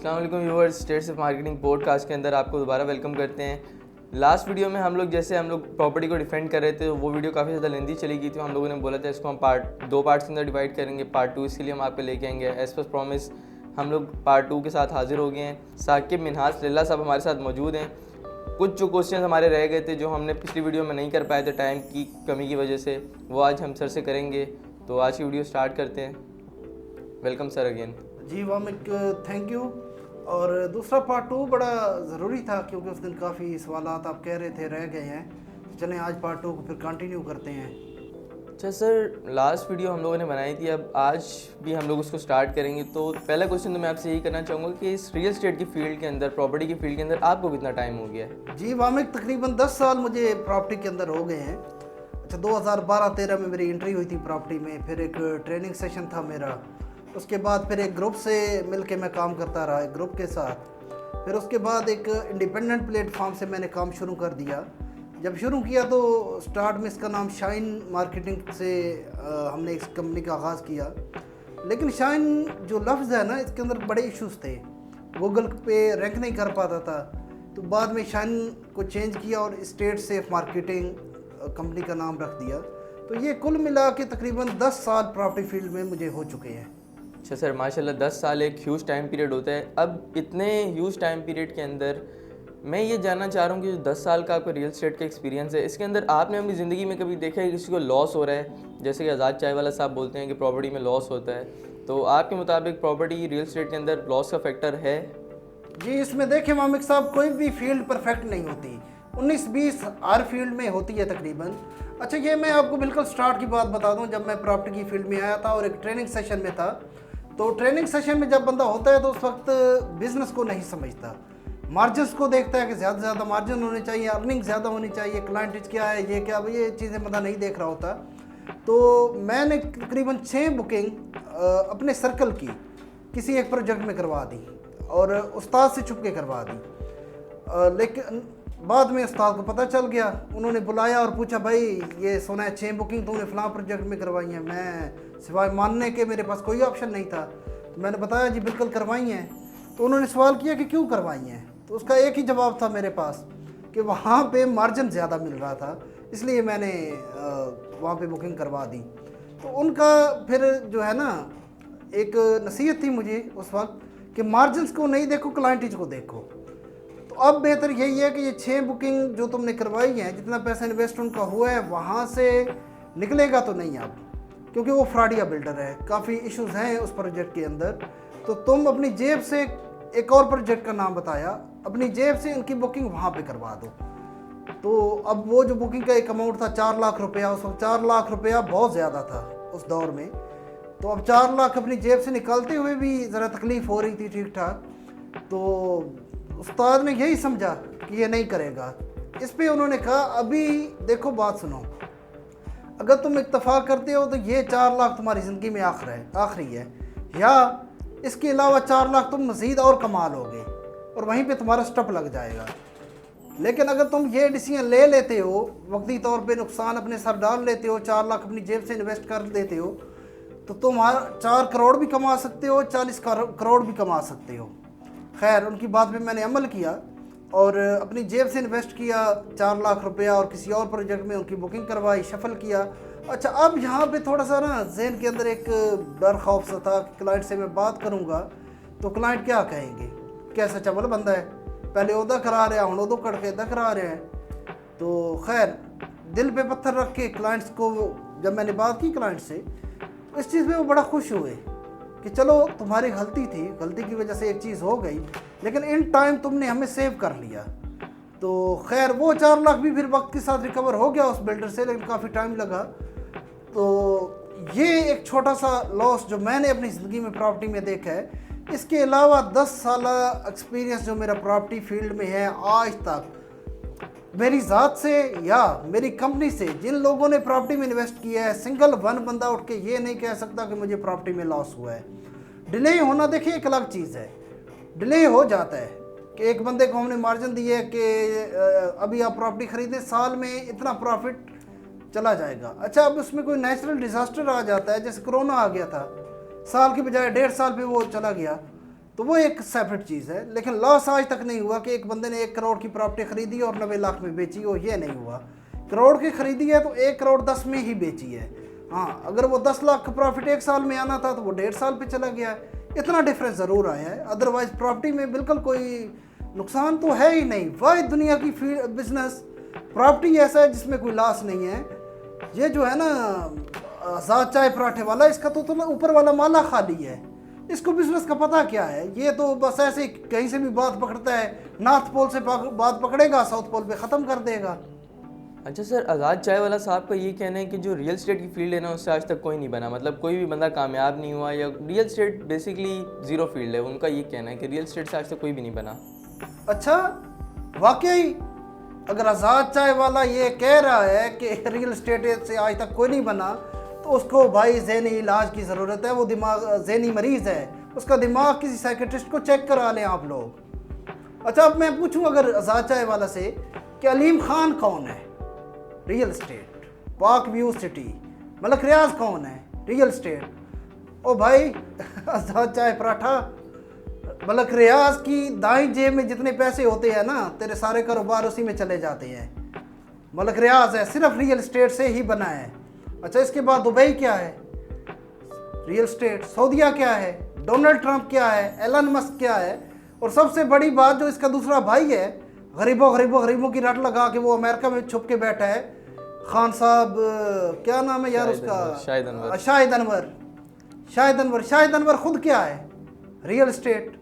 अस्सलाम वालेकुम viewers, states of marketing podcast के अंदर आपको दोबारा वेलकम करते हैं। लास्ट वीडियो में हम लोग प्रॉपर्टी को डिफेंड कर रहे थे, वो वीडियो काफ़ी ज़्यादा लेंदी चली गई थी। हम लोगों ने बोला था इसको हम दो पार्ट्स के अंदर डिवाइड करेंगे। पार्ट 2 इसके लिए हम आपको लेके आएंगे। एज पर प्रॉमिस हम लोग पार्ट 2 के साथ हाजिर हो गए हैं। साकिब मिनहाज लिल्ला साहब हमारे साथ मौजूद हैं। कुछ जो क्वेश्चन हमारे रह गए थे, जो हमने पिछली वीडियो में नहीं कर पाए थे टाइम की कमी की वजह से, वो आज हम सर से करेंगे। तो आज की वीडियो स्टार्ट करते हैं। Welcome sir again. जी वामिक, थैंक यू। और दूसरा पार्ट 2 बड़ा ज़रूरी था क्योंकि उस दिन काफ़ी सवालात आप कह रहे थे रह गए हैं। चलें आज पार्ट 2 को फिर कंटिन्यू करते हैं। अच्छा सर, लास्ट वीडियो हम लोगों ने बनाई थी, अब आज भी हम लोग उसको स्टार्ट करेंगे। तो पहला क्वेश्चन तो मैं आपसे यही करना चाहूँगा कि इस रियल एस्टेट की फील्ड के अंदर, प्रॉपर्टी की फील्ड के अंदर आपको कितना टाइम हो गया है? जी वामिक, तकरीबन 10 साल मुझे प्रॉपर्टी के अंदर हो गए हैं। अच्छा, 2012-13 में मेरी एंट्री हुई थी प्रॉपर्टी में। फिर एक ट्रेनिंग सेशन था मेरा, उसके बाद फिर एक ग्रुप से मिलके मैं काम करता रहा, एक ग्रुप के साथ। फिर उसके बाद एक इंडिपेंडेंट प्लेटफॉर्म से मैंने काम शुरू कर दिया। जब शुरू किया तो स्टार्ट में इसका नाम शाइन मार्केटिंग से हमने इस कंपनी का आगाज़ किया। लेकिन शाइन जो लफ्ज़ है ना, इसके अंदर बड़े इश्यूज़ थे। गूगल पे रैंक नहीं कर पाता था, तो बाद में शाइन को चेंज किया और स्टेट सेफ मार्केटिंग कंपनी का नाम रख दिया। तो ये कुल मिला के तकरीबन 10 साल प्रॉपर्टी फील्ड में मुझे हो चुके हैं। अच्छा सर, माशाल्लाह 10 साल एक ह्यूज टाइम पीरियड होता है। अब इतने ह्यूज टाइम पीरियड के अंदर मैं ये जानना चाह रहा हूँ कि जो 10 साल का आपका रियल एस्टेट का एक्सपीरियंस है, इसके अंदर आपने अपनी ज़िंदगी में कभी देखा है कि किसी को लॉस हो रहा है? जैसे कि आज़ाद चाय वाला साहब बोलते हैं कि प्रॉपर्टी में लॉस होता है, तो आपके मुताबिक प्रॉपर्टी रियल एस्टेट के अंदर लॉस का फैक्टर है? जी, इसमें देखें मामिक साहब, कोई भी फील्ड परफेक्ट नहीं होती। 19-20 हर फील्ड में होती है तकरीबन। अच्छा, ये मैं आपको बिल्कुल स्टार्ट की बात बता दूं। जब मैं प्रॉपर्टी की फील्ड में आया था और एक ट्रेनिंग सेशन में था, तो ट्रेनिंग सेशन में जब बंदा होता है तो उस वक्त बिज़नेस को नहीं समझता, मार्जिनस को देखता है कि ज़्यादा से ज़्यादा मार्जिन होने चाहिए, अर्निंग ज़्यादा होनी चाहिए, क्लाइंटेज क्या है, ये क्या, ये चीज़ें बंदा नहीं देख रहा होता। तो मैंने तकरीबन 6 बुकिंग अपने सर्कल की किसी एक प्रोजेक्ट में करवा दी और उस्ताद से छुप के करवा दी। लेकिन बाद में उस्ताद को पता चल गया, उन्होंने बुलाया और पूछा, भाई ये सुना है 6 बुकिंग तूने फ़लाँ प्रोजेक्ट में करवाई हैं। मैं सिवाय मानने के मेरे पास कोई ऑप्शन नहीं था। तो मैंने बताया जी बिल्कुल करवाई हैं। तो उन्होंने सवाल किया कि क्यों करवाई हैं, तो उसका एक ही जवाब था मेरे पास कि वहाँ पे मार्जिन ज़्यादा मिल रहा था, इसलिए मैंने वहाँ पे बुकिंग करवा दी। तो उनका फिर जो है ना, एक नसीहत थी मुझे उस वक्त कि मार्जिन्स को नहीं देखो, क्लाइंटेज को देखो। तो अब बेहतर यही है कि ये 6 बुकिंग जो तुमने करवाई हैं, जितना पैसा इन्वेस्ट उनका हुआ है वहाँ से निकलेगा तो नहीं अब, क्योंकि वो फ्रॉडिया बिल्डर है, काफ़ी इश्यूज़ हैं उस प्रोजेक्ट के अंदर। तो तुम अपनी जेब से, एक और प्रोजेक्ट का नाम बताया, अपनी जेब से इनकी बुकिंग वहाँ पे करवा दो। तो अब वो जो बुकिंग का एक अमाउंट था 4 लाख रुपया, उस वक्त 4 लाख रुपया बहुत ज़्यादा था उस दौर में। तो अब 4 लाख अपनी जेब से निकालते हुए भी ज़रा तकलीफ़ हो रही थी ठीक ठाक। तो उस्ताद ने यही समझा कि ये नहीं करेगा। इस पे उन्होंने कहा, अभी देखो बात सुनो, अगर तुम इत्तफाक करते हो तो ये 4 लाख तुम्हारी ज़िंदगी में आखिरी है, या इसके अलावा 4 लाख तुम मज़ीद और कमा लोगे और वहीं पे तुम्हारा स्टप लग जाएगा। लेकिन अगर तुम ये डिसीजन ले लेते हो, वक्ती तौर पे नुकसान अपने सर डाल लेते हो, 4 लाख अपनी जेब से इन्वेस्ट कर देते हो, तो तुम 4 करोड़ भी कमा सकते हो, 40 करोड़ भी कमा सकते हो। खैर, उनकी बात पे मैंने अमल किया और अपनी जेब से इन्वेस्ट किया 4 लाख रुपया और किसी और प्रोजेक्ट में उनकी बुकिंग करवाई, शफल किया। अच्छा, अब यहाँ पे थोड़ा सा ना जहन के अंदर एक डर खौफ सा था कि क्लाइंट से मैं बात करूँगा तो क्लाइंट क्या कहेंगे, कैसा चवल बंदा है, पहले ओदा करा रहे हैं, हुण उदो कट के इदा करा रहे हैं। तो खैर, दिल पे पत्थर रख के क्लाइंट्स को जब मैंने बात की क्लाइंट से, तो इस चीज़ में वो बड़ा खुश हुए कि चलो तुम्हारी गलती थी, गलती की वजह से एक चीज़ हो गई, लेकिन इन टाइम तुमने हमें सेव कर लिया। तो खैर, वो 4 लाख भी फिर वक्त के साथ रिकवर हो गया उस बिल्डर से, लेकिन काफ़ी टाइम लगा। तो ये एक छोटा सा लॉस जो मैंने अपनी ज़िंदगी में प्रॉपर्टी में देखा है। इसके अलावा 10 साल एक्सपीरियंस जो मेरा प्रॉपर्टी फील्ड में है, आज तक मेरी ज़ात से या मेरी कंपनी से जिन लोगों ने प्रॉपर्टी में इन्वेस्ट किया है, सिंगल वन बंदा उठ के ये नहीं कह सकता कि मुझे प्रॉपर्टी में लॉस हुआ है। डिले होना देखिए एक अलग चीज़ है, डिले हो जाता है कि एक बंदे को हमने मार्जिन दिया है कि अभी आप प्रॉपर्टी खरीदें, साल में इतना प्रॉफिट चला जाएगा। अच्छा, अब उसमें कोई नेचुरल डिज़ास्टर आ जाता है, जैसे कोरोना आ गया था, साल की बजाय 1.5 साल पे वो चला गया, तो वो एक सेपरेट चीज़ है। लेकिन लॉस आज तक नहीं हुआ कि एक बंदे ने 1 करोड़ की प्रॉपर्टी खरीदी और 90 लाख में बेची हो, ये नहीं हुआ। करोड़ की खरीदी है तो 1 करोड़ 10 में ही बेची है। हाँ, अगर वो 10 लाख का प्रॉफिट 1 साल में आना था तो वो 1.5 साल पे चला गया है। इतना डिफरेंस ज़रूर आया है, अदरवाइज प्रॉपर्टी में बिल्कुल कोई नुकसान तो है ही नहीं। वाह, दुनिया की बिजनेस प्रॉपर्टी ऐसा है जिसमें कोई लॉस नहीं है। ये जो है ना आज़ाद चाय पराठे वाला, इसका तो ऊपर वाला माला खाली है, इसको बिजनेस का पता क्या है। ये तो बस ऐसे कहीं से भी बात पकड़ता है, नॉर्थ पोल से बात पकड़ेगा, साउथ पोल पे ख़त्म कर देगा। अच्छा सर, आज़ाद चाय वाला साहब का ये कहना है कि जो रियल स्टेट की फील्ड है ना, उससे आज तक कोई नहीं बना, मतलब कोई भी बंदा कामयाब नहीं हुआ, या real estate basically zero field है। उनका ये कहना है कि रियल स्टेट से आज तक कोई भी नहीं बना। अच्छा, वाकई अगर आज़ाद चाय वाला ये कह रहा है कि रियल स्टेट से आज तक कोई नहीं बना, तो उसको भाई ज़हनी इलाज की ज़रूरत है। वो दिमाग ज़हनी मरीज़ है, उसका दिमाग किसी साइकेट्रिस्ट को चेक करा लें आप लोग। अच्छा, अब मैं पूछूं अगर आज़ाद चाय वाला से कि अलीम खान कौन है, रियल स्टेट। पाक व्यू सिटी, मलक रियाज कौन है, रियल स्टेट। ओ भाई आज़ाद चाय पराठा, मलक रियाज की दाईं जेब में जितने पैसे होते हैं ना, तेरे सारे कारोबार उसी में चले जाते हैं। मलक रियाज है, सिर्फ रियल स्टेट से ही बना है। अच्छा, इसके बाद दुबई क्या है, रियल स्टेट। सऊदीया क्या है, डोनाल्ड ट्रंप क्या है, एलन मस्क क्या है। और सबसे बड़ी बात, जो इसका दूसरा भाई है, गरीबों की रट लगा के वो अमेरिका में छुप के बैठा है, खान साहब, क्या नाम है यार उसका, शाहिद अनवर खुद क्या है, रियल स्टेट।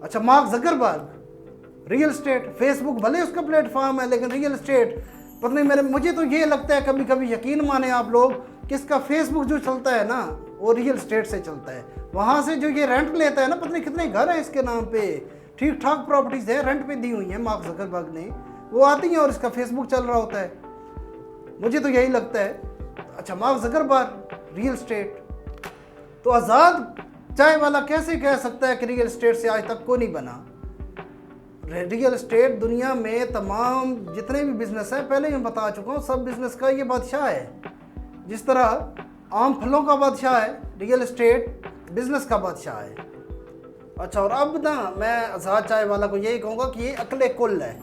अच्छा, mark Zuckerberg, real estate. Facebook भले उसका प्लेटफॉर्म है लेकिन रियल स्टेट। पता नहीं, मुझे तो ये लगता है, कभी कभी यकीन माने आप लोग, कि इसका फेसबुक जो चलता है ना, वो रियल स्टेट से चलता है। वहाँ से जो ये रेंट लेता है ना, पता नहीं कितने घर हैं इसके नाम पे, ठीक ठाक प्रॉपर्टीज़ है, रेंट पे दी हुई हैं मार्क ज़करबर्ग ने, वो आती हैं और इसका फेसबुक चल रहा होता है। मुझे तो यही लगता है। अच्छा, मार्क ज़करबर्ग, रियल स्टेट। तो आज़ाद चाय वाला कैसे कह सकता है कि रियल स्टेट से आज तक कोई नहीं बना। रियल एस्टेट दुनिया में तमाम जितने भी बिजनेस हैं, पहले मैं बता चुका हूँ, सब बिजनेस का ये बादशाह है। जिस तरह आम फलों का बादशाह है, रियल एस्टेट बिजनेस का बादशाह है। अच्छा, और अब ना मैं आज़ाद चाय वाला को यही कहूँगा कि ये अकले कुल है,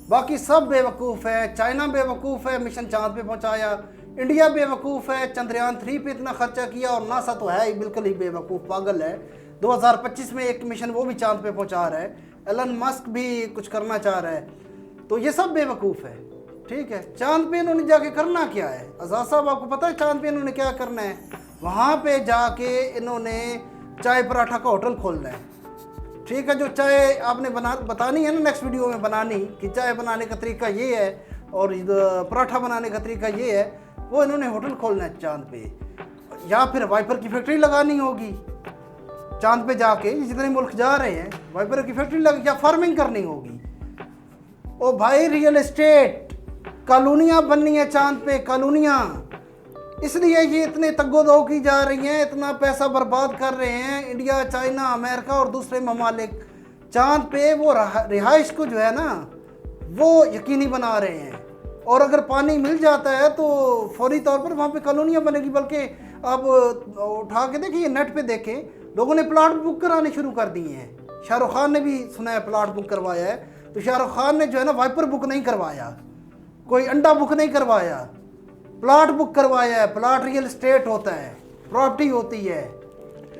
बाकी सब बेवकूफ़ है। चाइना बेवकूफ़ है, मिशन चांद पे पहुँचाया। इंडिया बेवकूफ़ है, चंद्रयान 3 पे इतना खर्चा किया। और नासा तो है ही बिल्कुल ही बेवकूफ़, पागल है। 2025 में एक मिशन वो भी चांद पे पहुँचा रहा है। एलन मस्क भी कुछ करना चाह रहा है। तो ये सब बेवकूफ़ है, ठीक है। चांद पे इन्होंने जाके करना क्या है, आज़ाद साहब आपको पता है चांद पे इन्होंने क्या करना है? वहाँ पे जाके इन्होंने चाय पराठा का होटल खोलना है, ठीक है। जो चाय आपने बतानी है ना नेक्स्ट वीडियो में बनानी, कि चाय बनाने का तरीका ये है और पराठा बनाने का तरीका ये है, वो इन्होंने होटल खोलना है चांद पे। या फिर वाइपर की फैक्ट्री लगानी होगी चांद पे जाके, जितने मुल्क जा रहे हैं वाइपर की फैक्ट्री लग, या फार्मिंग करनी होगी। ओ भाई, रियल एस्टेट कॉलोनियाँ बननी है चांद पे, कॉलोनियाँ। इसलिए ये इतने तग्गोदो की जा रही हैं, इतना पैसा बर्बाद कर रहे हैं इंडिया, चाइना, अमेरिका और दूसरे ममालिक। चांद पे वो रिहाइश को जो है ना, वो यकीनी बना रहे हैं। और अगर पानी मिल जाता है तो फौरी तौर पर वहाँ पे कॉलोनियाँ बनेगी। बल्कि आप उठा के देखिए, नेट पे देखें, लोगों ने प्लाट बुक कराने शुरू कर दिए हैं। शाहरुख खान ने भी सुना है प्लाट बुक करवाया है। तो शाहरुख खान ने जो है ना वाइपर बुक नहीं करवाया, कोई अंडा बुक नहीं करवाया, प्लाट बुक करवाया है। प्लाट रियल एस्टेट होता है, प्रॉपर्टी होती है।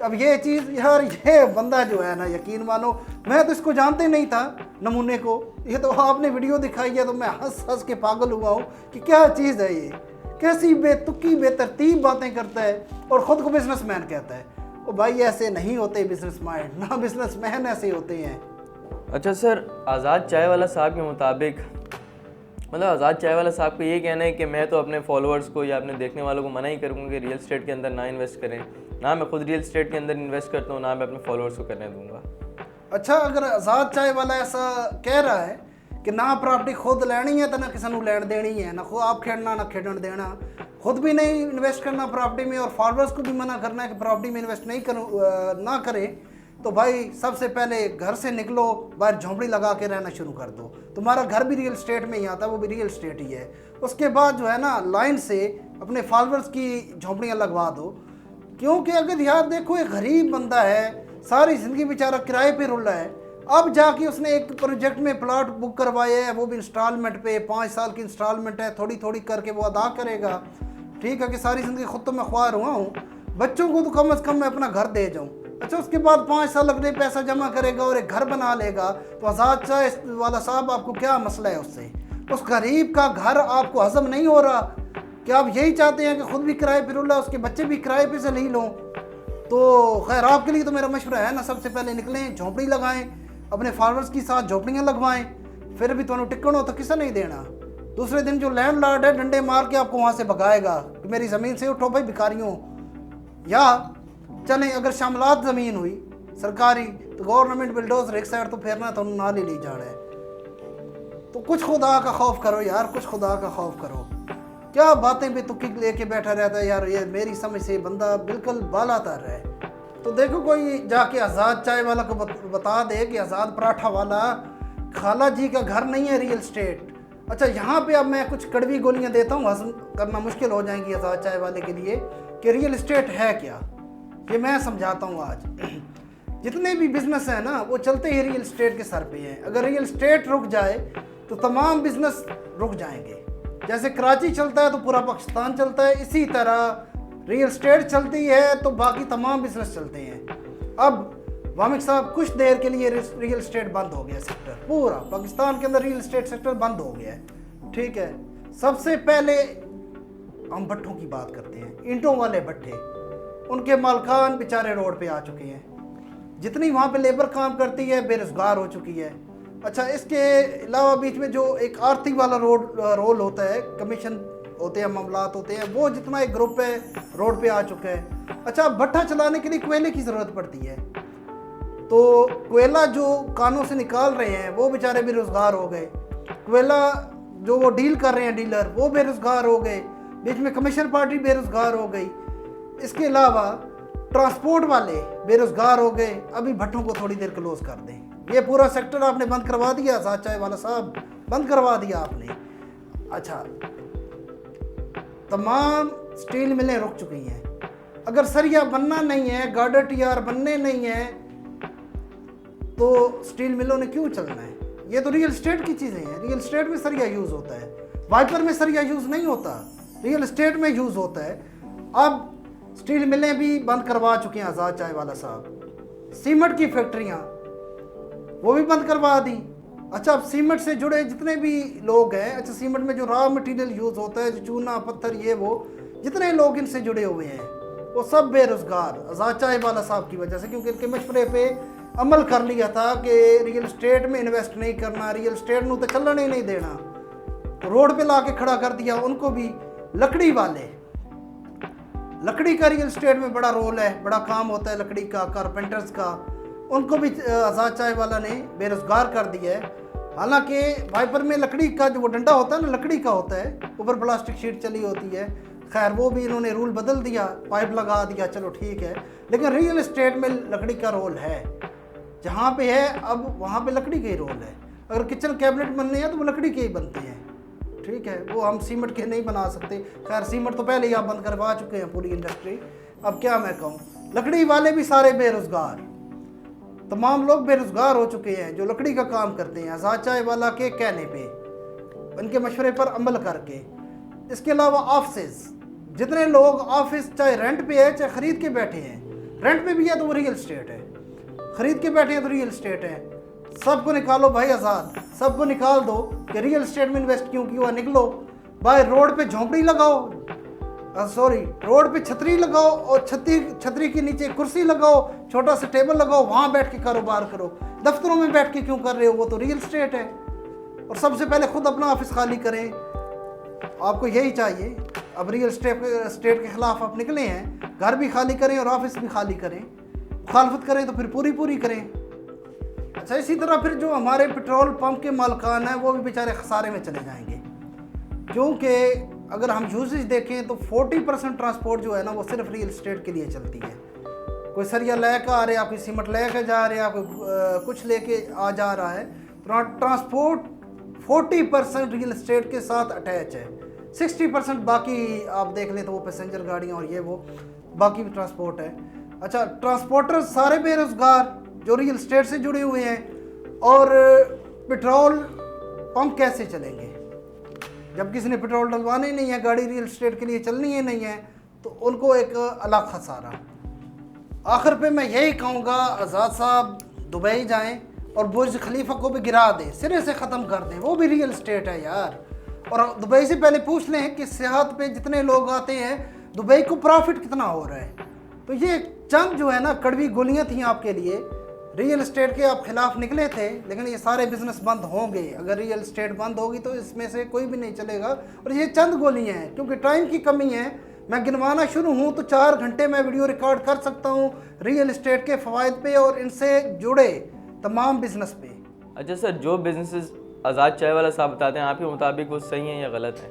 अब ये चीज़ यार, ये बंदा जो है ना, यकीन मानो मैं तो इसको जानते नहीं था नमूने को, ये तो आपने वीडियो दिखाई है तो मैं हंस हंस के पागल हुआ हूँ कि क्या चीज़ है ये, कैसी बेतुकी बेतरतीब बातें करता है और ख़ुद को बिजनेसमैन कहता है। ओ भाई, ऐसे नहीं होते बिजनेस माइंड, ना बिजनेसमैन ऐसे होते हैं। अच्छा सर, आज़ाद चाय वाला साहब के मुताबिक, मतलब आज़ाद चाय वाला साहब को ये कहना है कि मैं तो अपने फॉलोअर्स को या अपने देखने वालों को मना ही करूँगा कि रियल एस्टेट के अंदर ना इन्वेस्ट करें। ना मैं खुद रियल एस्टेट के अंदर इन्वेस्ट करता हूँ, ना मैं अपने फॉलोअर्स को करने दूँगा। अच्छा, अगर आज़ाद चाय वाला ऐसा कह रहा है कि ना प्रॉपर्टी खुद लेनी है तो ना किसी को लैन देनी है, ना खुद आप खेलना ना खेडन देना, खुद भी नहीं इन्वेस्ट करना प्रॉपर्टी में, और फॉलोअर्स को भी मना करना है कि प्रॉपर्टी में इन्वेस्ट नहीं ना करें, तो भाई सबसे पहले घर से निकलो, बाहर झोंपड़ी लगा के रहना शुरू कर दो। तुम्हारा घर भी रियल एस्टेट में ही आता है, वो भी रियल एस्टेट ही है। उसके बाद जो है ना, लाइन से अपने फॉलोअर्स की झोंपड़ियाँ लगवा दो। क्योंकि अगर यार देखो, एक गरीब बंदा है, सारी ज़िंदगी बेचारा किराए पे रुल रहा है। अब जाके उसने एक प्रोजेक्ट में प्लॉट बुक करवाया है, वो भी इंस्टॉलमेंट पे, 5 साल की इंस्टॉलमेंट है, थोड़ी थोड़ी करके वो अदा करेगा। ठीक है कि सारी ज़िंदगी खुद तो मैं ख्वार हुआ हूँ, बच्चों को तो कम से कम मैं अपना घर दे जाऊँ। अच्छा, उसके बाद 5 साल लगने पैसा जमा करेगा और एक घर बना लेगा, तो आज़ाद चाय वाला साहब आपको क्या मसला है उससे? उस गरीब का घर आपको हजम नहीं हो रहा कि आप यही चाहते हैं कि खुद भी किराए पे रुला, उसके बच्चे भी किराए पे से नहीं लो? तो खैर, आपके लिए तो मेरा मशवरा है ना, सबसे पहले निकलें, झोंपड़ी लगाएं, अपने फार्मर्स के साथ झोंपड़ियाँ लगवाएं, फिर भी तुम्हें टिकन हो तो किसे नहीं देना। दूसरे दिन जो लैंडलॉर्ड है डंडे मार के आपको वहाँ से भगाएगा कि मेरी ज़मीन से उठो भाई भिखारियों। या चलें, अगर शामलात ज़मीन हुई सरकारी तो गवर्नमेंट बिल्डोजर एक साइड तो फेरना तो नाल ही नहीं जाना है। तो कुछ खुदा का खौफ करो यार, कुछ खुदा का खौफ करो। क्या बातें भी तुक्की लेके बैठा रहता है यार, ये मेरी समझ से बंदा बिल्कुल बाला तर है। तो देखो, कोई जाके आज़ाद चाय वाला को बता दे कि आज़ाद पराठा वाला खाला जी का घर नहीं है रियल स्टेट। अच्छा, यहाँ पे अब मैं कुछ कड़वी गोलियाँ देता हूँ, हज़म करना मुश्किल हो जाएंगी आज़ाद चाय वाले के लिए कि रियल स्टेट है क्या, ये मैं समझाता हूँ आज। जितने भी बिजनेस हैं ना, वो चलते ही रियल स्टेट के सर पे हैं। अगर रियल स्टेट रुक जाए तो तमाम बिजनेस रुक जाएंगे। जैसे कराची चलता है तो पूरा पाकिस्तान चलता है, इसी तरह रियल स्टेट चलती है तो बाकी तमाम बिजनेस चलते हैं। अब वामिक साहब, कुछ देर के लिए रियल स्टेट बंद हो गया सेक्टर, पूरा पाकिस्तान के अंदर रियल स्टेट सेक्टर बंद हो गया है। ठीक है, सबसे पहले हम भट्ठों की बात करते हैं। ईंटों वाले भट्ठे, उनके मालकान बेचारे रोड पे आ चुके हैं। जितनी वहाँ पे लेबर काम करती है बेरोजगार हो चुकी है। अच्छा, इसके अलावा बीच में जो एक आर्थिक वाला रोल होता है, कमीशन होते हैं, मामलात होते हैं, वो जितना एक ग्रुप है रोड पे आ चुका है। अच्छा, भट्ठा चलाने के लिए कोयले की ज़रूरत पड़ती है, तो कोयला जो कानों से निकाल रहे हैं वो बेचारे बेरोजगार हो गए। कोयला जो वो डील कर रहे हैं डीलर, वो बेरोजगार हो गए। बीच में कमीशन पार्टी बेरोजगार हो गई। इसके अलावा ट्रांसपोर्ट वाले बेरोजगार हो गए। अभी भट्टों को थोड़ी देर क्लोज कर दें, ये पूरा सेक्टर आपने बंद करवा दिया, आज़ाद चाय वाला साहब, बंद करवा दिया आपने। अच्छा, तमाम स्टील मिलें रुक चुकी हैं। अगर सरिया बनना नहीं है, गार्डर टीआर बनने नहीं है, तो स्टील मिलों ने क्यों चलना है? ये तो रियल स्टेट की चीज़ें हैं। रियल स्टेट में सरिया यूज़ होता है, वाइपर में सरिया यूज़ नहीं होता, रियल स्टेट में यूज़ होता है। अब स्टील मिलें भी बंद करवा चुके हैं आज़ाद चाय वाला साहब। सीमेंट की फैक्ट्रियाँ वो भी बंद करवा दी। अच्छा, अब सीमेंट से जुड़े जितने भी लोग हैं, अच्छा सीमेंट में जो रॉ मटेरियल यूज़ होता है, जो चूना पत्थर ये वो, जितने लोग इनसे जुड़े हुए हैं वो सब बेरोजगार आज़ाद चाय वाला साहब की वजह से, क्योंकि इनके मशवरे पे अमल कर लिया था कि रियल स्टेट में इन्वेस्ट नहीं करना, रियल स्टेट को तो चलने ही नहीं देना। तो रोड पे ला के खड़ा कर दिया उनको भी। लकड़ी वाले, लकड़ी का रियल स्टेट में बड़ा रोल है, बड़ा काम होता है लकड़ी का, कारपेंटर्स का, उनको भी आज़ाद चाय वाला ने बेरोजगार कर दिया है। हालांकि वाइपर में लकड़ी का जो वो डंडा होता है ना, लकड़ी का होता है, ऊपर प्लास्टिक शीट चली होती है। खैर, वो भी इन्होंने रूल बदल दिया, पाइप लगा दिया, चलो ठीक है। लेकिन रियल एस्टेट में लकड़ी का रोल है, जहाँ पे है अब वहाँ पे लकड़ी का ही रोल है। अगर किचन कैबिनेट बनने हैं तो वो लकड़ी के ही बनते हैं। ठीक है, वो हम सीमेंट के नहीं बना सकते। खैर, सीमेंट तो पहले ही आप बंद करवा चुके हैं पूरी इंडस्ट्री। अब क्या मैं कहूँ, लकड़ी वाले भी सारे बेरोजगार, तमाम लोग बेरोजगार हो चुके हैं जो लकड़ी का काम करते हैं आज़ाद चाय वाला के कहने पे, उनके मशवरे पर अमल करके। इसके अलावा ऑफिस, जितने लोग ऑफिस चाहे रेंट पे है चाहे ख़रीद के बैठे हैं, रेंट पे भी है तो वो रियल स्टेट है, ख़रीद के बैठे हैं तो रियल स्टेट है। सबको निकालो भाई आज़ाद, सबको निकाल दो कि रियल स्टेट में इन्वेस्ट क्यों किया, निकलो भाई। रोड पे झोंपड़ी लगाओ, सॉरी रोड पे छतरी लगाओ और छतरी के नीचे कुर्सी लगाओ, छोटा सा टेबल लगाओ, वहाँ बैठ के कारोबार करो। दफ्तरों में बैठ के क्यों कर रहे हो, वो तो रियल स्टेट है। और सबसे पहले खुद अपना ऑफिस खाली करें, आपको यही चाहिए। अब रियल स्टेट के खिलाफ आप निकले हैं, घर भी खाली करें और ऑफिस भी खाली करें। मुखालफत करें तो फिर पूरी करें। अच्छा, इसी तरह फिर जो हमारे पेट्रोल पंप के मालकान हैं वो भी बेचारे खसारे में चले जाएंगे, क्योंकि अगर हम यूसेज देखें तो 40% ट्रांसपोर्ट जो है ना वो सिर्फ रियल स्टेट के लिए चलती है। कोई सरिया लेकर आ रहा है, कोई सीमेंट लेकर जा रहा है, कोई कुछ लेके आ जा रहा है। ट्रांसपोर्ट 40% रियल स्टेट के साथ अटैच है, 60% बाकी आप देख लें तो वो पैसेंजर गाड़ियाँ और ये वो बाकी भी ट्रांसपोर्ट है। अच्छा, ट्रांसपोर्टर सारे बेरोजगार जो रियल एस्टेट से जुड़े हुए हैं, और पेट्रोल पंप कैसे चलेंगे जब किसी ने पेट्रोल डलवाना ही नहीं है, गाड़ी रियल एस्टेट के लिए चलनी ही नहीं है, तो उनको एक अलग खसारा। आखिर पे मैं यही कहूँगा, आज़ाद साहब दुबई जाएं और बुर्ज खलीफा को भी गिरा दें, सिरे से ख़त्म कर दें, वो भी रियल एस्टेट है यार। और दुबई से पहले पूछ लें कि सियाहत पे जितने लोग आते हैं दुबई को प्रॉफिट कितना हो रहा है। तो ये चंद जो है ना कड़वी गोलियां थी आपके लिए। रियल एस्टेट के आप खिलाफ निकले थे, लेकिन ये सारे बिजनेस बंद होंगे। अगर रियल एस्टेट बंद होगी तो इसमें से कोई भी नहीं चलेगा। और ये चंद गोलियां हैं, क्योंकि टाइम की कमी है। मैं गिनवाना शुरू हूँ तो 4 घंटे मैं वीडियो रिकॉर्ड कर सकता हूँ रियल एस्टेट के फ़वाइद पे और इनसे जुड़े तमाम बिजनेस पे। अच्छा सर, जो बिजनेसेस आज़ाद चाय वाला साहब बताते हैं आपके मुताबिक वो सही हैं या गलत हैं?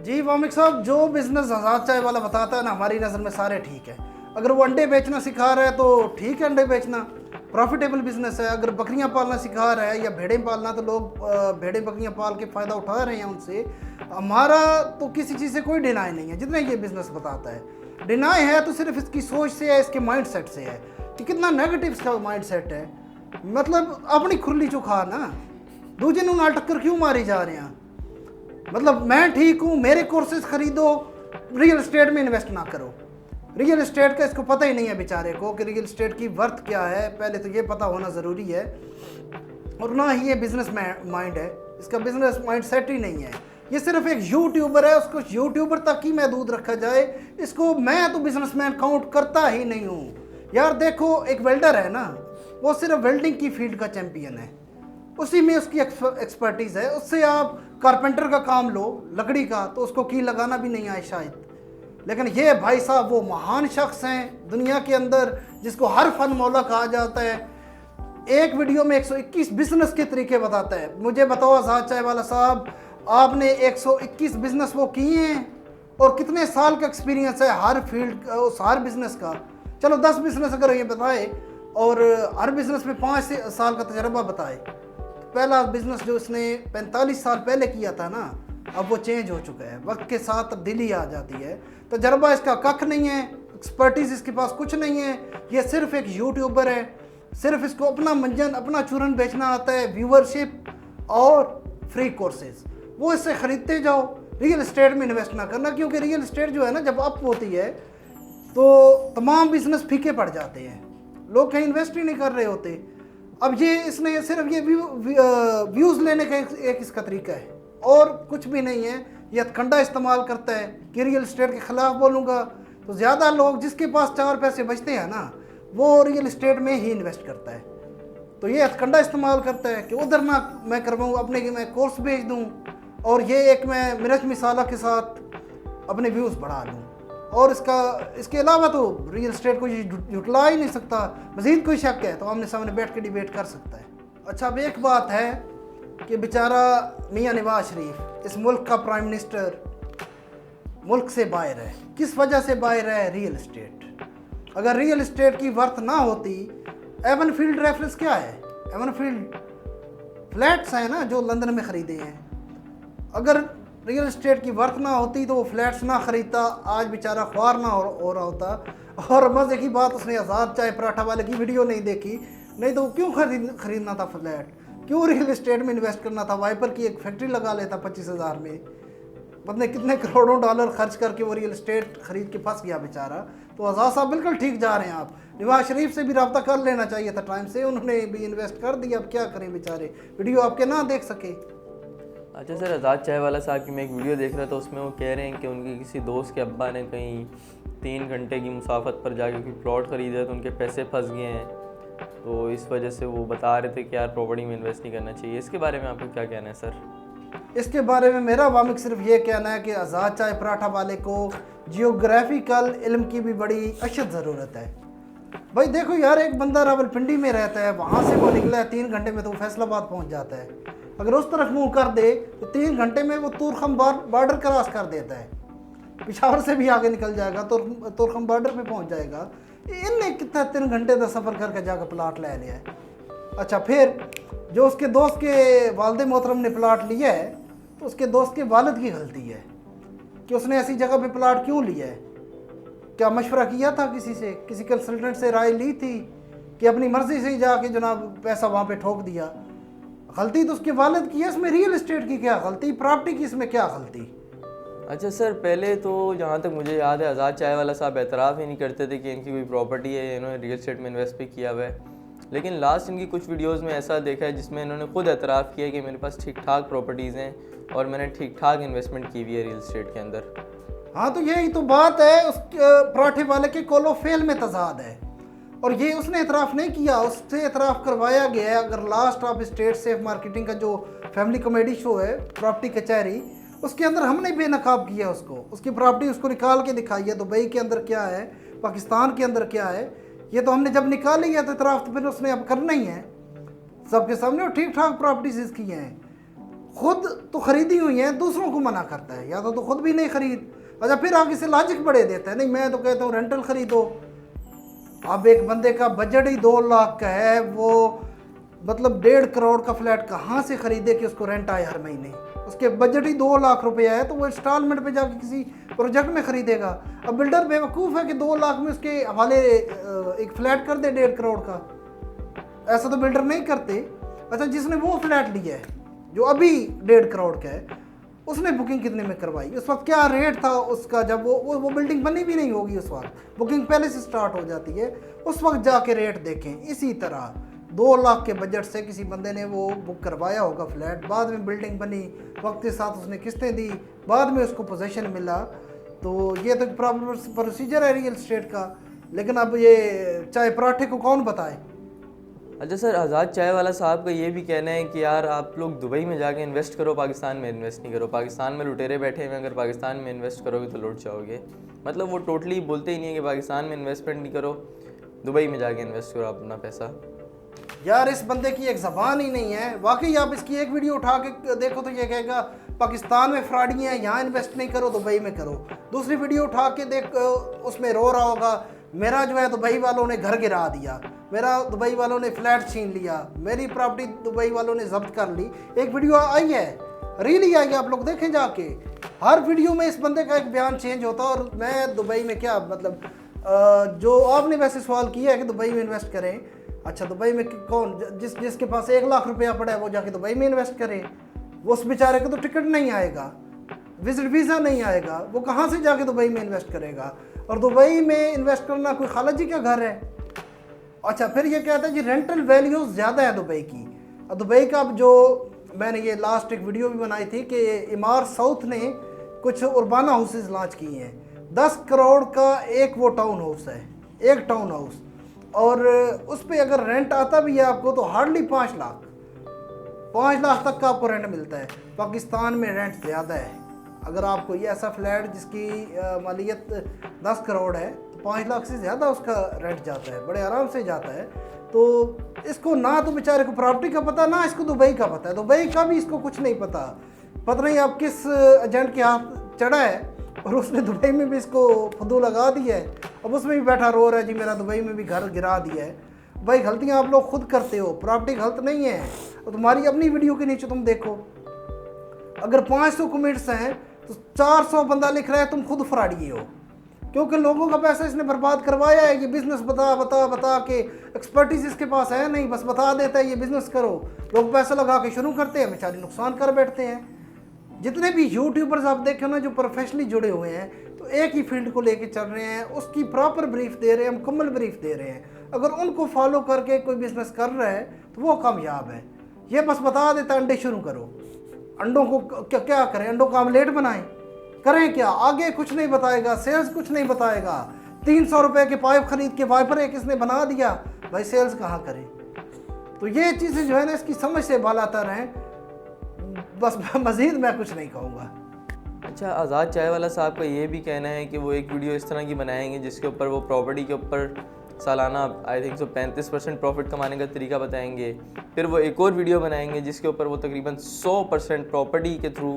जी वामिक साहब, जो बिज़नेस आज़ाद चाय वाला बताता है ना, हमारी नज़र में सारे ठीक है। अगर वो अंडे बेचना सिखा रहा है तो ठीक है, अंडे बेचना प्रॉफिटेबल बिजनेस है। अगर बकरियां पालना सिखा रहा है या भेड़ें पालना, तो लोग भेड़ें बकरियां पाल के फ़ायदा उठा रहे हैं उनसे। हमारा तो किसी चीज़ से कोई डिनाई नहीं है, जितने ये बिज़नेस बताता है। डिनाई है तो सिर्फ इसकी सोच से है, इसके माइंड सेट से है कि कितना नेगेटिव इसका माइंड सेट है। मतलब अपनी खुरली चुखा ना, दूजे नू नाल टक्कर क्यों मारी जा रहे हैं। मतलब मैं ठीक हूँ, मेरे कोर्सेज खरीदो, रियल एस्टेट में इन्वेस्ट ना करो। रियल एस्टेट का इसको पता ही नहीं है बेचारे को कि रियल एस्टेट की वर्थ क्या है। पहले तो ये पता होना ज़रूरी है। और ना ही ये बिजनेस माइंड है, इसका बिजनेस माइंड सेट ही नहीं है। ये सिर्फ एक यूट्यूबर है, उसको यूट्यूबर तक ही महदूद रखा जाए। इसको मैं तो बिजनेसमैन काउंट करता ही नहीं हूँ यार। देखो, एक वेल्डर है ना, वो सिर्फ वेल्डिंग की फील्ड का चैम्पियन है, उसी में उसकी एक्सपर्टीज़ है। उससे आप कारपेंटर का काम लो, लकड़ी का, तो उसको की लगाना भी नहीं आए शायद। लेकिन ये भाई साहब वो महान शख्स हैं दुनिया के अंदर जिसको हर फन मौला कहा जाता है। एक वीडियो में 121 बिजनेस के तरीके बताता है। मुझे बताओ आज़ाद चाय वाला साहब, आपने 121 बिजनेस वो किए हैं और कितने साल का एक्सपीरियंस है हर फील्ड हर बिजनेस का। चलो 10 बिजनेस अगर ये बताए और हर बिजनेस में 5 साल का तजर्बा बताए। पहला बिजनेस जो उसने 45 साल पहले किया था ना, अब वो चेंज हो चुका है। वक्त के साथ तब्दीली आ जाती है। तजर्बा इसका कख नहीं है, एक्सपर्टीज़ इसके पास कुछ नहीं है। ये सिर्फ एक यूट्यूबर है, सिर्फ इसको अपना मंजन अपना चूरन बेचना आता है, व्यूअरशिप और फ्री कोर्सेज। वो इससे ख़रीदते जाओ, रियल एस्टेट में इन्वेस्ट ना करना। क्योंकि रियल एस्टेट जो है ना, जब अप होती है तो तमाम बिजनेस फीके पड़ जाते हैं, लोग कहीं इन्वेस्ट ही नहीं कर रहे होते। अब ये इसने सिर्फ ये व्यूज़ लेने का एक इसका तरीका है और कुछ भी नहीं है। ये हथकंडा इस्तेमाल करता है कि रियल एस्टेट के ख़िलाफ़ बोलूँगा तो ज़्यादा लोग, जिसके पास 4 पैसे बचते हैं ना, वो रियल एस्टेट में ही इन्वेस्ट करता है। तो ये हथकंडा इस्तेमाल करता है कि उधर ना मैं करवाऊँ, अपने कि मैं कोर्स भेज दूँ और ये एक मैं मिर्च मिसाला के साथ अपने व्यूज़ बढ़ा लूँ। और इसके अलावा तो रियल एस्टेट को ये जुटला ही नहीं सकता। मज़ीद कोई शक है तो आमने सामने बैठ के डिबेट कर सकता है। अच्छा, अब एक बात है कि बेचारा मियाँ नवाज शरीफ, इस मुल्क का प्राइम मिनिस्टर, मुल्क से बाहर है। किस वजह से बाहर है? Real estate. अगर रियल एस्टेट की वर्थ ना होती, एवन फील्ड रेफरेंस क्या है? एवन फील्ड फ्लैट्स हैं ना जो लंदन में ख़रीदे हैं। अगर रियल एस्टेट की वर्थ ना होती तो वो फ्लैट्स ना ख़रीदता, आज बेचारा ख्वार ना हो रहा होता। और मज़े की बात, उसने आज़ाद चाय पराठा वाले की वीडियो नहीं देखी, नहीं तो क्यों खरीदना था फ्लैट, क्यों रियल एस्टेट में इन्वेस्ट करना था। वाइपर की एक फैक्ट्री लगा लेता 25,000 में। मतलब कितने करोड़ों डॉलर खर्च करके वो रियल एस्टेट खरीद के फंस गया बेचारा। तो आज़ाद साहब बिल्कुल ठीक जा रहे हैं आप। नवाज शरीफ से भी रब्ता कर लेना चाहिए था टाइम से, उन्होंने भी इन्वेस्ट कर दिया। अब क्या करें बेचारे, वीडियो आपके ना देख सके। अच्छा सर, आज़ाद चाय वाला साहब की मैं एक वीडियो देख रहा था, उसमें वो कह रहे हैं कि उनके किसी दोस्त के अब्बा ने कहीं 3 घंटे की मुसाफत पर जाके कोई प्लॉट ख़रीदा तो उनके पैसे फंस गए हैं। तो इस वजह से वो बता रहे थे कि यार प्रॉपर्टी में इन्वेस्ट नहीं करना चाहिए। इसके बारे में आपको क्या कहना है सर? इसके बारे में मेरा वामिक सिर्फ ये कहना है कि आज़ाद चाय पराठा वाले को जियोग्राफिकल इल्म की भी बड़ी अशद ज़रूरत है। भाई देखो यार, एक बंदा रावलपिंडी में रहता है, वहाँ से वो निकला है 3 घंटे में तो फैसलाबाद पहुँच जाता है। अगर उस तरफ मुँह कर दे तो 3 घंटे में वो तुरखम बॉर्डर क्रॉस कर देता है, पिशावर से भी आगे निकल जाएगा, तुरखम बॉर्डर पे पहुँच जाएगा। इनने कितना 3 घंटे का सफ़र करके जाकर प्लाट ले लिया है। अच्छा, फिर जो उसके दोस्त के वालिद मोहतरम ने प्लाट लिया है तो उसके दोस्त के वालिद की गलती है कि उसने ऐसी जगह पे प्लाट क्यों लिया है। क्या मशवरा किया था किसी से, किसी कंसल्टेंट से राय ली थी कि अपनी मर्जी से ही जाके जनाब पैसा वहाँ पे ठोक दिया? गलती तो उसके वालिद की है, इसमें रियल एस्टेट की क्या गलती, प्रॉपर्टी की इसमें क्या गलती? अच्छा सर, पहले तो जहाँ तक मुझे याद है आज़ाद चाय वाला साहब एतराफ़ ही नहीं करते थे कि इनकी कोई प्रॉपर्टी है, इन्होंने रियल एस्टेट में इन्वेस्ट भी किया हुआ है। लेकिन लास्ट इनकी कुछ वीडियोस में ऐसा देखा है जिसमें इन्होंने खुद एतराफ़ किया कि मेरे पास ठीक ठाक प्रॉपर्टीज़ हैं और मैंने ठीक ठाक इन्वेस्टमेंट की हुई है रियल एस्टेट के अंदर। हाँ, तो यही तो बात है, उस पराठे वाले के कोलो फेल में तजाद है। और ये उसने एतराफ़ नहीं किया, उससे एतराफ़ करवाया गया है। अगर last of state safe marketing का जो फैमिली कॉमेडी शो है प्रॉपर्टी कचहरी, उसके अंदर हमने बेनकाब किया उसको, उसकी प्रॉपर्टी उसको निकाल के दिखाई है, दुबई के अंदर क्या है, पाकिस्तान के अंदर क्या है। ये तो हमने जब निकाली है तो एतराफ़ तो फिर उसने अब करना ही है सबके सामने। और ठीक ठाक प्रॉपर्टीज इसकी हैं, खुद तो खरीदी हुई हैं, दूसरों को मना करता है, या तो खुद भी नहीं खरीद। अच्छा, फिर आगे से लॉजिक बढ़े देता है, नहीं मैं तो कहता हूँ रेंटल खरीदो। अब एक बंदे का बजट ही 2 लाख का है, वो मतलब 1.5 करोड़ का फ्लैट कहाँ से खरीदे कि उसको रेंट आए हर महीने? उसके बजट ही 2 लाख रुपया है, तो वो इंस्टॉलमेंट पे जाके किसी प्रोजेक्ट में खरीदेगा। अब बिल्डर बेवकूफ़ है कि 2 लाख में उसके हवाले एक फ्लैट कर दे 1.5 करोड़ का। ऐसा तो बिल्डर नहीं करते। अच्छा, जिसने वो फ्लैट लिया है जो अभी 1.5 करोड़ का है, उसने बुकिंग कितने में करवाई? उस वक्त क्या रेट था उसका? जब वो बिल्डिंग बनी भी नहीं होगी उस वक्त, बुकिंग पहले से स्टार्ट हो जाती है, उस वक्त जाके रेट देखें। इसी तरह 2 लाख के बजट से किसी बंदे ने वो बुक करवाया होगा फ्लैट, बाद में बिल्डिंग बनी, वक्त के साथ उसने किस्तें दी, बाद में उसको पोजीशन मिला। तो ये तो प्रॉपर प्रोसीजर है रियल एस्टेट का। लेकिन अब ये चाय पराठे को कौन बताए? अच्छा सर, आज़ाद चाय वाला साहब का ये भी कहना है कि यार आप लोग दुबई में जाके इन्वेस्ट करो, पाकिस्तान में इन्वेस्ट नहीं करो। पाकिस्तान में लुटेरे बैठे हुए, अगर पाकिस्तान में इन्वेस्ट करोगे तो लुट जाओगे। मतलब वो टोटली बोलते ही नहीं है कि पाकिस्तान में इन्वेस्टमेंट नहीं करो, दुबई में जाके इन्वेस्ट करो अपना पैसा। यार इस बंदे की एक ज़बान ही नहीं है वाकई। आप इसकी एक वीडियो उठा के देखो तो ये कहेगा पाकिस्तान में फ्रॉडी हैं, यहाँ इन्वेस्ट नहीं करो, दुबई में करो। दूसरी वीडियो उठा के देख, उसमें रो रहा होगा मेरा जो है दुबई वालों ने घर गिरा दिया, मेरा दुबई वालों ने फ्लैट छीन लिया, मेरी प्रॉपर्टी दुबई वालों ने जब्त कर ली। एक वीडियो आई है, रील ही आई है, आप लोग देखें जाके। हर वीडियो में इस बंदे का एक बयान चेंज होता है। और मैं दुबई में क्या मतलब, जो आपने वैसे सवाल किया है कि दुबई में इन्वेस्ट करें, अच्छा दुबई में कौन जिसके पास 1 लाख रुपया पड़ा है वो जाके दुबई में इन्वेस्ट करे? वो उस बेचारे को तो टिकट नहीं आएगा, विजिट वीज़ा नहीं आएगा, वो कहाँ से जाके दुबई में इन्वेस्ट करेगा? और दुबई में इन्वेस्ट करना कोई खाला जी का घर है? अच्छा, फिर ये कहता है जी रेंटल वैल्यूज़ ज़्यादा है दुबई की। और दुबई का अब जो मैंने ये लास्ट एक वीडियो भी बनाई थी कि इमार साउथ ने कुछ उर्बाना हाउसेज लॉन्च किए हैं। 10 करोड़ का एक वो टाउन हाउस है, एक टाउन हाउस, और उस पर अगर रेंट आता भी है आपको तो हार्डली 5 लाख तक का आपको रेंट मिलता है। पाकिस्तान में रेंट ज़्यादा है। अगर आपको ये ऐसा फ्लैट जिसकी मालियत 10 करोड़ है तो 5 लाख से ज़्यादा उसका रेंट जाता है, बड़े आराम से जाता है। तो इसको ना तो बेचारे को प्रॉपर्टी का पता, ना इसको दुबई का पता है। दुबई का भी इसको कुछ नहीं पता नहीं आप किस एजेंट के हाथ चढ़ा है, और उसने दुबई में भी इसको फुदू लगा दिया है। अब उसमें भी बैठा रो रहा है जी मेरा दुबई में भी घर गिरा दिया है। भाई गलतियाँ आप लोग खुद करते हो, प्रॉपर्टी गलत नहीं है। और तुम्हारी अपनी वीडियो के नीचे तुम देखो, अगर 500 कमेंट्स हैं तो 400 बंदा लिख रहा है तुम खुद फ्रॉडी हो, क्योंकि लोगों का पैसा इसने बर्बाद करवाया है। ये बिजनेस बता के एक्सपर्टीज इसके पास है नहीं, बस बता देता है ये बिजनेस करो, लोग पैसा लगा के शुरू करते हैं, बेचारे नुकसान कर बैठते हैं। जितने भी यूट्यूबर्स आप देखें ना जो प्रोफेशनली जुड़े हुए हैं, तो एक ही फील्ड को लेके चल रहे हैं, उसकी प्रॉपर ब्रीफ दे रहे हैं, मुकम्मल ब्रीफ दे रहे हैं। अगर उनको फॉलो करके कोई बिजनेस कर रहा है तो वो कामयाब है। ये बस बता देता अंडे शुरू करो, अंडों को क्या करें, अंडों का आमलेट बनाएं, करें क्या, आगे कुछ नहीं बताएगा, सेल्स कुछ नहीं बताएगा। 300 रुपए के पाइप खरीद के वाइपर एक इसने बना दिया, भाई सेल्स कहाँ करें? तो ये चीज़ें जो है ना इसकी समझ से बालातर हैं। बस मज़ीद मैं कुछ नहीं कहूँगा। अच्छा, आज़ाद चाय वाला साहब का ये भी कहना है कि वो एक वीडियो इस तरह की बनाएंगे जिसके ऊपर वो प्रॉपर्टी के ऊपर सालाना आई थिंक 35% प्रॉफिट कमाने का तरीका बताएंगे। फिर वो एक और वीडियो बनाएंगे जिसके ऊपर वो तकरीबन 100% प्रॉपर्टी के थ्रू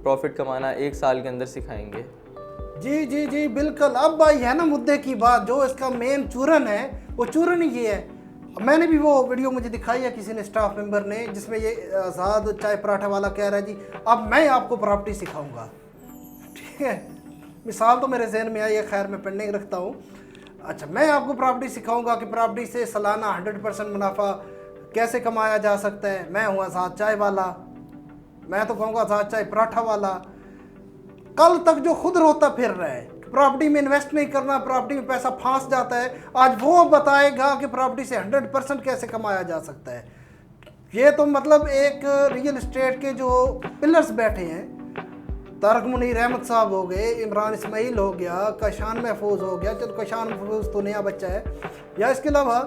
प्रॉफिट कमाना 1 साल के अंदर सिखाएंगे। जी जी जी बिल्कुल। अब भाई है ना मुद्दे की बात, जो इसका मेन चूरन है वो चूरन ही ये है। मैंने भी वो वीडियो मुझे दिखाई है किसी ने, स्टाफ मेंबर ने, जिसमें ये आज़ाद चाय पराठा वाला कह रहा है जी अब मैं आपको प्रॉपर्टी सिखाऊंगा, ठीक है। मिसाल तो मेरे जहन में आई है, खैर मैं पेंडिंग रखता हूँ। अच्छा, मैं आपको प्रॉपर्टी सिखाऊंगा कि प्रॉपर्टी से सालाना 100% मुनाफा कैसे कमाया जा सकता है। मैं हूँ आज़ाद चाय वाला, मैं तो कहूँगा आज़ाद चाय पराठा वाला। कल तक जो खुद रोता फिर रहा है प्रॉपर्टी में इन्वेस्ट नहीं करना, प्रॉपर्टी में पैसा फांस जाता है, आज वो बताएगा कि प्रॉपर्टी से 100% कैसे कमाया जा सकता है। ये तो मतलब एक रियल एस्टेट के जो पिलर्स बैठे हैं, तारक मुनीर अहमद साहब हो गए, इमरान इस्माइल हो गया, कशान महफूज हो गया, चलो कशान महफूज तो नया बच्चा है, या इसके अलावा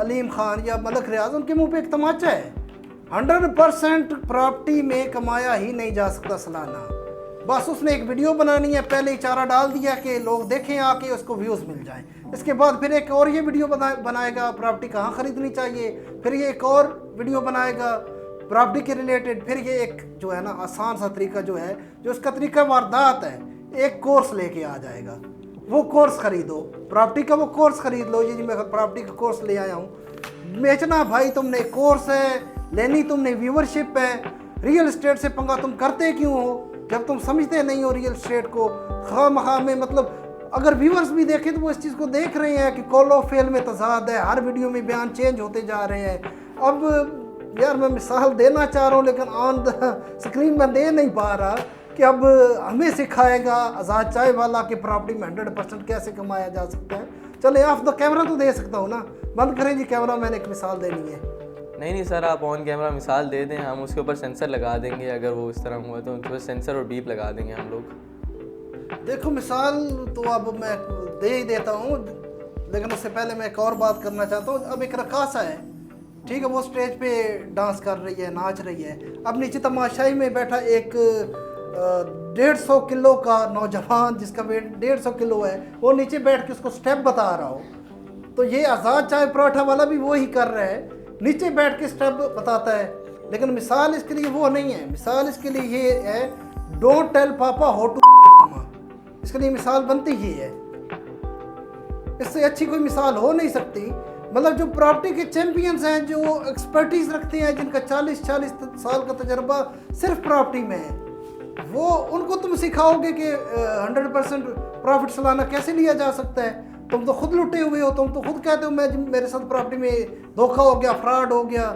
अलीम खान या मलक रियाज, उनके मुंह पे एक तमाचा है। 100% प्रॉपर्टी में कमाया ही नहीं जा सकता सालाना। बस उसने एक वीडियो बनानी है, पहले ही चारा डाल दिया कि लोग देखें आके, उसको व्यूज़ मिल जाएं। इसके बाद फिर एक और ये वीडियो बनाएगा प्रॉपर्टी कहाँ ख़रीदनी चाहिए, फिर ये एक और वीडियो बनाएगा प्रॉपर्टी के रिलेटेड, फिर ये एक जो है ना आसान सा तरीका जो है, जो उसका तरीका वारदात है, एक कोर्स लेके आ जाएगा। वो कोर्स ख़रीदो, प्रॉपर्टी का वो कोर्स ख़रीद लो। जी मैं प्रॉपर्टी का कोर्स ले आया हूँ, बेचना भाई तुमने कोर्स है, लेनी तुमने व्यूवरशिप है। रियल एस्टेट से पंगा तुम करते क्यों हो जब तुम समझते नहीं हो रियल एस्टेट को? खामखा में मतलब अगर व्यूअर्स भी देखें तो वो इस चीज़ को देख रहे हैं कि कॉल ऑफ फेल में तजाद है, हर वीडियो में बयान चेंज होते जा रहे हैं। अब यार मैं मिसाल देना चाह रहा हूँ लेकिन ऑन द स्क्रीन में दे नहीं पा रहा कि अब हमें सिखाएगा आज़ाद चाय वाला कि प्रॉपर्टी में 100% कैसे कमाया जा सकता है। चले ऑफ द कैमरा तो दे सकता हूँ ना, बंद करें जी कैमरा, मैंने एक मिसाल देनी है। नहीं सर, आप ऑन कैमरा मिसाल दे दें, हम उसके ऊपर सेंसर लगा देंगे। अगर वो इस तरह हुआ तो उसके सेंसर और बीप लगा देंगे हम लोग। देखो मिसाल तो अब मैं दे ही देता हूँ, लेकिन उससे पहले मैं एक और बात करना चाहता हूँ। अब एक रकासा है, ठीक है, वो स्टेज पे डांस कर रही है, नाच रही है। अब नीचे तमाशाई में बैठा एक 150 किलो का नौजवान जिसका वेट 150 किलो है, वो नीचे बैठ के उसको स्टेप बता रहा हो। तो ये आज़ाद चाय पराठा वाला भी वो ही कर रहा है, नीचे बैठ के स्टेप बताता है। लेकिन मिसाल इसके लिए वो नहीं है, मिसाल इसके लिए ये है डोंट टेल पापा हाउ टू। इसके लिए मिसाल बनती ही है, इससे अच्छी कोई मिसाल हो नहीं सकती। मतलब जो प्रॉपर्टी के चैंपियंस हैं, जो एक्सपर्टीज रखते हैं, जिनका 40-40 साल का तजर्बा सिर्फ प्रॉपर्टी में है, वो उनको तुम सिखाओगे कि 100% प्रॉफिट सालाना कैसे लिया जा सकता है। तुम तो खुद लुटे हुए हो, तुम तो खुद कहते हो मैं मेरे साथ प्रॉपर्टी में धोखा हो गया, फ्रॉड हो गया,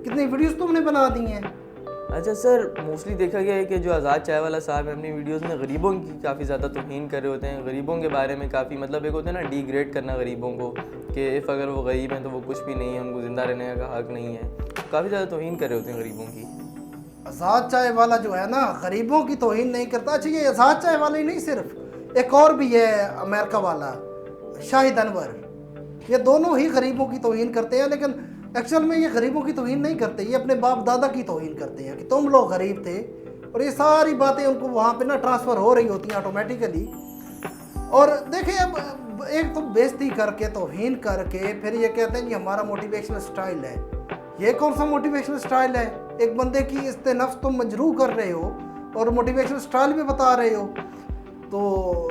कितनी वीडियोस तुमने बना दी हैं। अच्छा सर, मोस्टली देखा गया है कि जो आज़ाद चाय वाला साहब है अपनी वीडियोस में गरीबों की काफ़ी ज़्यादा तौहीन कर रहे होते हैं, गरीबों के बारे में काफ़ी, मतलब एक होता है ना डिग्रेड करना गरीबों को, कि इफ़ अगर वो गरीब हैं तो वो कुछ भी नहीं है, उनको ज़िंदा रहने का हक नहीं है। काफ़ी ज़्यादा तौहीन कर रहे होते हैं गरीबों की। आज़ाद चाय वाला जो है ना गरीबों की तौहीन नहीं करता। अच्छा, ये आज़ाद चाय वाला ही नहीं, सिर्फ एक और भी है अमेरिका वाला शाहिद अनवर, ये दोनों ही गरीबों की तौहीन करते हैं। लेकिन एक्चुअल में ये गरीबों की तौहीन नहीं करते, ये अपने बाप दादा की तौहीन करते हैं कि तुम लोग गरीब थे, और ये सारी बातें उनको वहाँ पे ना ट्रांसफ़र हो रही होती हैं ऑटोमेटिकली। और देखें, अब एक तो बेइज्जती करके, तौहीन करके, फिर ये कहते हैं कि हमारा मोटिवेशनल स्टाइल है। ये कौन सा मोटिवेशनल स्टाइल है? एक बंदे की इस्ते नफ्स तुम मजरूह कर रहे हो और मोटिवेशनल स्टाइल भी बता रहे हो। तो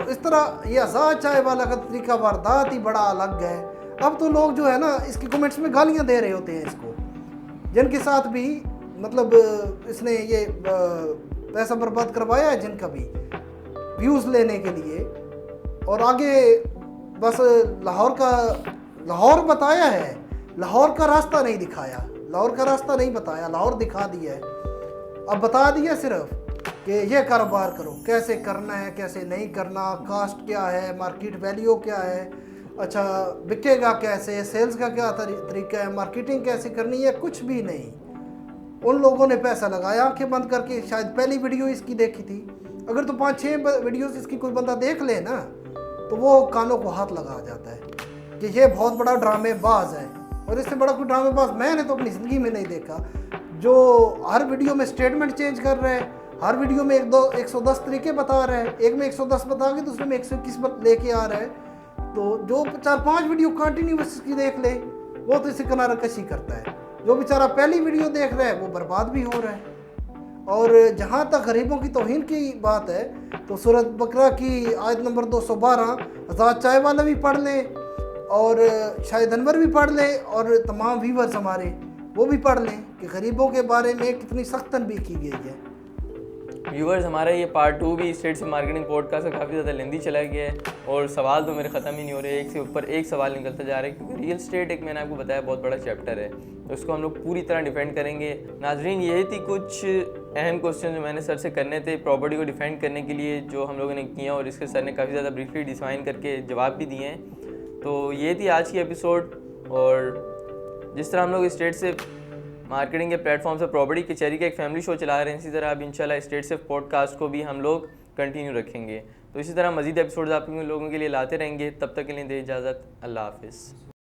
इस तरह ये आज़ाद चाय वाला का तरीका वारदात ही बड़ा अलग है। अब तो लोग जो है ना इसके कमेंट्स में गालियां दे रहे होते हैं इसको, जिनके साथ भी मतलब इसने ये पैसा बर्बाद करवाया है, जिनका भी व्यूज़ लेने के लिए, और आगे बस लाहौर बताया है, लाहौर का रास्ता नहीं दिखाया, लाहौर का रास्ता नहीं बताया, लाहौर दिखा दिया है। अब बता दिया सिर्फ कि ये कारोबार करो, कैसे करना है, कैसे नहीं करना, कास्ट क्या है, मार्केट वैल्यू क्या है, अच्छा बिकेगा कैसे, सेल्स का क्या तरीका है, मार्केटिंग कैसे करनी है, कुछ भी नहीं। उन लोगों ने पैसा लगाया आंखें बंद करके। शायद पहली वीडियो इसकी देखी थी, अगर तो 5-6 वीडियोस इसकी कोई बंदा देख ले ना तो वो कानों को हाथ लगा जाता है कि ये बहुत बड़ा ड्रामेबाज है। और इससे बड़ा कोई ड्रामेबाज मैंने तो अपनी ज़िंदगी में नहीं देखा, जो हर वीडियो में स्टेटमेंट चेंज कर रहे हैं, हर वीडियो में 110 तरीके बता रहे हैं, एक में 110 बता के दूसरे में 121 लेके आ रहा है। तो जो 4-5 वीडियो कंटिन्यूस की देख ले वो तो इसे किनारा कशी करता है, जो बेचारा पहली वीडियो देख रहा है वो बर्बाद भी हो रहा है। और जहाँ तक गरीबों की तौहीन की बात है तो सूरत बकरा की आयत नंबर 212 आज़ाद चाय वाला भी पढ़ ले और शाहिद अनवर भी पढ़ ले और तमाम व्यूवर्स हमारे वो भी पढ़ लें कि गरीबों के बारे में कितनी सख्त तनबीह की गई है। व्यूअर्स, हमारा ये पार्ट 2 भी स्टेट से मार्केटिंग पॉडकास्ट का काफ़ी ज़्यादा लेंदी चला गया है और सवाल तो मेरे ख़त्म ही नहीं हो रहे, एक से ऊपर एक सवाल निकलता जा रहा है, क्योंकि रियल स्टेट एक मैंने आपको बताया बहुत बड़ा चैप्टर है, तो उसको हम लोग पूरी तरह डिफेंड करेंगे। नाजरीन, यही थी कुछ अहम क्वेश्चन जो मैंने सर से करने थे प्रॉपर्टी को डिफेंड करने के लिए, जो हम लोगों ने किया और इसके सर ने काफ़ी ज़्यादा ब्रीफली डिफाइन करके जवाब भी दिए हैं। तो ये थी आज की एपिसोड, और जिस तरह हम लोग स्टेट से मार्केटिंग के प्लेटफॉर्म से प्रॉपर्टी कचहरी का एक फैमिली शो चला रहे हैं, इसी तरह अब इंशाल्लाह स्टेट से पॉडकास्ट को भी हम लोग कंटिन्यू रखेंगे। तो इसी तरह मज़ीद एपिसोड्स आप लोगों के लिए लाते रहेंगे। तब तक के लिए दे इजाज़त, अल्लाह हाफिज़।